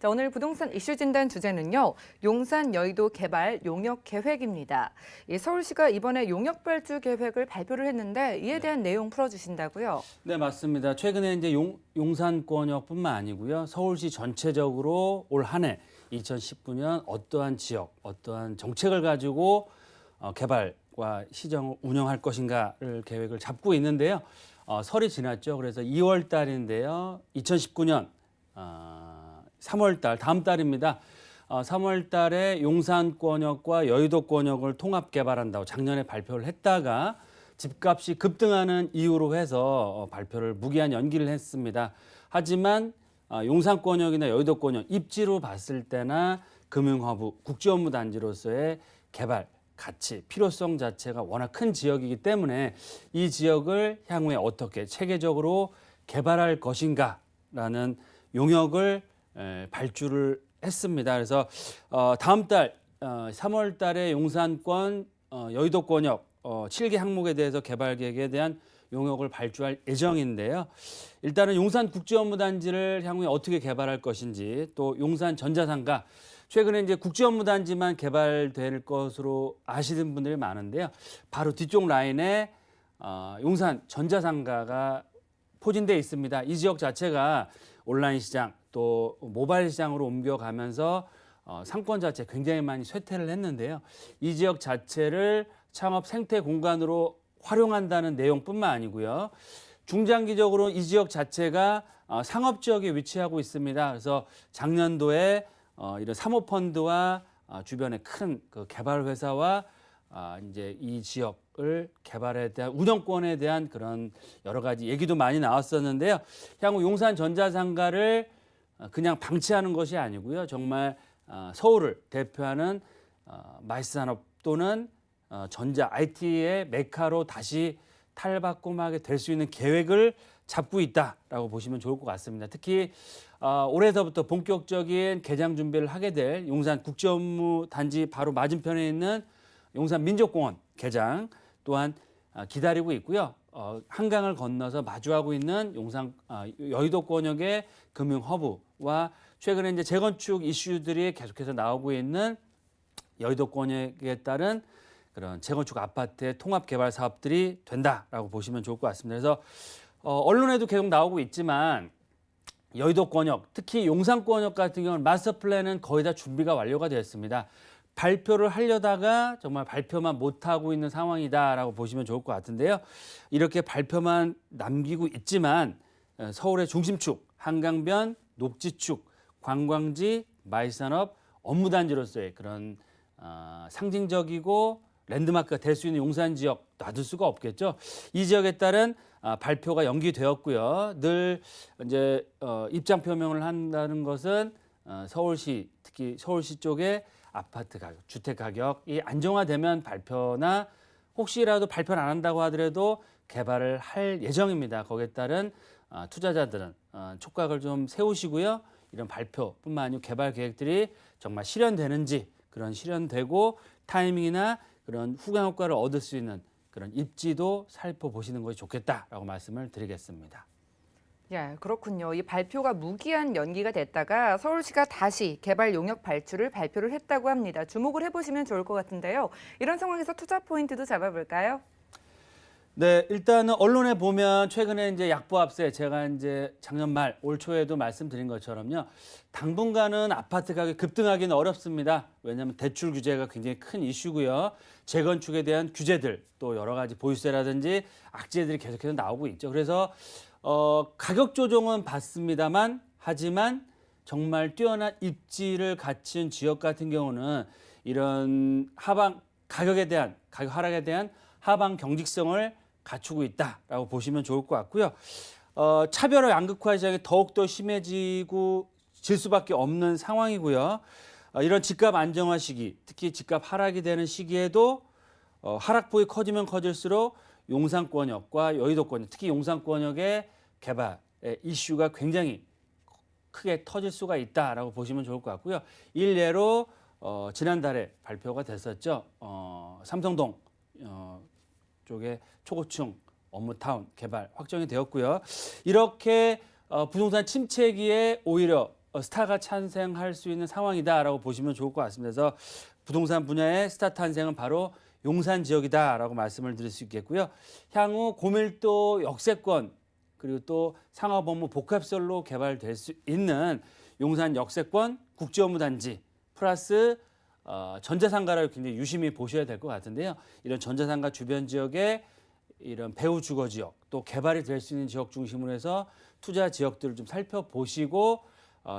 자, 오늘 부동산 이슈 진단 주제는요. 용산 여의도 개발 용역 계획입니다. 서울시가 이번에 용역 발주 계획을 발표를 했는데 이에 대한 내용 풀어주신다고요? 네, 맞습니다. 최근에 이제 용산권역뿐만 아니고요. 서울시 전체적으로 올 한 해 2019년 어떠한 지역, 어떠한 정책을 가지고 개발과 시정을 운영할 것인가를 계획을 잡고 있는데요. 설이 지났죠. 그래서 2월 달인데요. 2019년 3월 달, 다음 달입니다. 3월 달에 용산권역과 여의도권역을 통합 개발한다고 작년에 발표를 했다가 집값이 급등하는 이유로 해서 발표를 무기한 연기를 했습니다. 하지만 용산권역이나 여의도권역 입지로 봤을 때나 금융허브, 국제업무단지로서의 개발 가치, 필요성 자체가 워낙 큰 지역이기 때문에 이 지역을 향후에 어떻게 체계적으로 개발할 것인가라는 용역을 발주를 했습니다. 그래서 다음 달 3월 달에 용산권, 여의도권역 7개 항목에 대해서 개발 계획에 대한 용역을 발주할 예정인데요. 일단은 용산 국제업무단지를 향후에 어떻게 개발할 것인지, 또 용산 전자상가, 최근에 이제 국제업무단지만 개발될 것으로 아시는 분들이 많은데요. 바로 뒤쪽 라인에 용산 전자상가가 포진되어 있습니다. 이 지역 자체가 온라인 시장 또 모바일 시장으로 옮겨가면서 상권 자체 굉장히 많이 쇠퇴를 했는데요. 이 지역 자체를 창업 생태 공간으로 활용한다는 내용뿐만 아니고요. 중장기적으로 이 지역 자체가 상업 지역에 위치하고 있습니다. 그래서 작년도에 이런 사모펀드와 주변의 큰 그 개발 회사와 이제 이 지역을 개발에 대한 운영권에 대한 그런 여러 가지 얘기도 많이 나왔었는데요. 향후 용산 전자상가를 그냥 방치하는 것이 아니고요. 정말 서울을 대표하는 마이스산업 또는 전자 IT의 메카로 다시 탈바꿈하게 될 수 있는 계획을 잡고 있다라고 보시면 좋을 것 같습니다. 특히 올해서부터 본격적인 개장 준비를 하게 될 용산 국제업무단지 바로 맞은편에 있는 용산 민족공원 개장 또한 기다리고 있고요. 한강을 건너서 마주하고 있는 용산 여의도권역의 금융허브와 최근에 이제 재건축 이슈들이 계속해서 나오고 있는 여의도권역에 따른 그런 재건축 아파트의 통합 개발 사업들이 된다라고 보시면 좋을 것 같습니다. 그래서 언론에도 계속 나오고 있지만 여의도권역, 특히 용산권역 같은 경우는 마스터 플랜은 거의 다 준비가 완료가 되었습니다. 발표를 하려다가 정말 발표만 못하고 있는 상황이다라고 보시면 좋을 것 같은데요. 이렇게 발표만 남기고 있지만 서울의 중심축, 한강변, 녹지축, 관광지, 마이산업, 업무단지로서의 그런 상징적이고 랜드마크가 될 수 있는 용산 지역 놔둘 수가 없겠죠. 이 지역에 따른 발표가 연기되었고요. 늘 이제 입장 표명을 한다는 것은 서울시, 특히 서울시 쪽에 아파트 가격, 주택 가격이 안정화되면 발표나 혹시라도 발표를 안 한다고 하더라도 개발을 할 예정입니다. 거기에 따른 투자자들은 촉각을 좀 세우시고요. 이런 발표뿐만 아니고 개발 계획들이 정말 실현되는지, 그런 실현되고 타이밍이나 그런 후광 효과를 얻을 수 있는 그런 입지도 살펴보시는 것이 좋겠다라고 말씀을 드리겠습니다. 예, 그렇군요. 이 발표가 무기한 연기가 됐다가 서울시가 다시 개발 용역 발표를 했다고 합니다. 주목을 해보시면 좋을 것 같은데요. 이런 상황에서 투자 포인트도 잡아볼까요? 네, 일단은 언론에 보면 최근에 이제 약보합세, 제가 이제 작년 말, 올 초에도 말씀드린 것처럼요. 당분간은 아파트 가격이 급등하기는 어렵습니다. 왜냐하면 대출 규제가 굉장히 큰 이슈고요. 재건축에 대한 규제들, 또 여러 가지 보유세라든지 악재들이 계속해서 나오고 있죠. 그래서 가격 조정은 받습니다만, 하지만 정말 뛰어난 입지를 갖춘 지역 같은 경우는 이런 가격 하락에 대한 하방 경직성을 갖추고 있다라고 보시면 좋을 것 같고요. 차별화 양극화 시장이 더욱더 심해지고 질 수밖에 없는 상황이고요. 이런 집값 안정화 시기, 특히 집값 하락이 되는 시기에도 하락폭이 커지면 커질수록 용산권역과 여의도권역, 특히 용산권역의 개발 이슈가 굉장히 크게 터질 수가 있다라고 보시면 좋을 것 같고요. 일례로 지난달에 발표가 됐었죠. 삼성동 쪽에 초고층 업무타운 개발 확정이 되었고요. 이렇게 부동산 침체기에 오히려 스타가 탄생할 수 있는 상황이다라고 보시면 좋을 것 같습니다. 그래서 부동산 분야의 스타 탄생은 바로 용산 지역이다라고 말씀을 드릴 수 있겠고요. 향후 고밀도 역세권 그리고 또 상업 업무 복합설로 개발될 수 있는 용산 역세권 국제업무단지 플러스 전자상가를 굉장히 유심히 보셔야 될 것 같은데요. 이런 전자상가 주변 지역에 이런 배후 주거 지역 또 개발이 될 수 있는 지역 중심으로 해서 투자 지역들을 좀 살펴보시고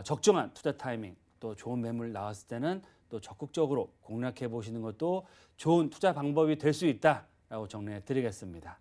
적정한 투자 타이밍 또 좋은 매물 나왔을 때는 또 적극적으로 공략해 보시는 것도 좋은 투자 방법이 될 수 있다라고 정리해 드리겠습니다.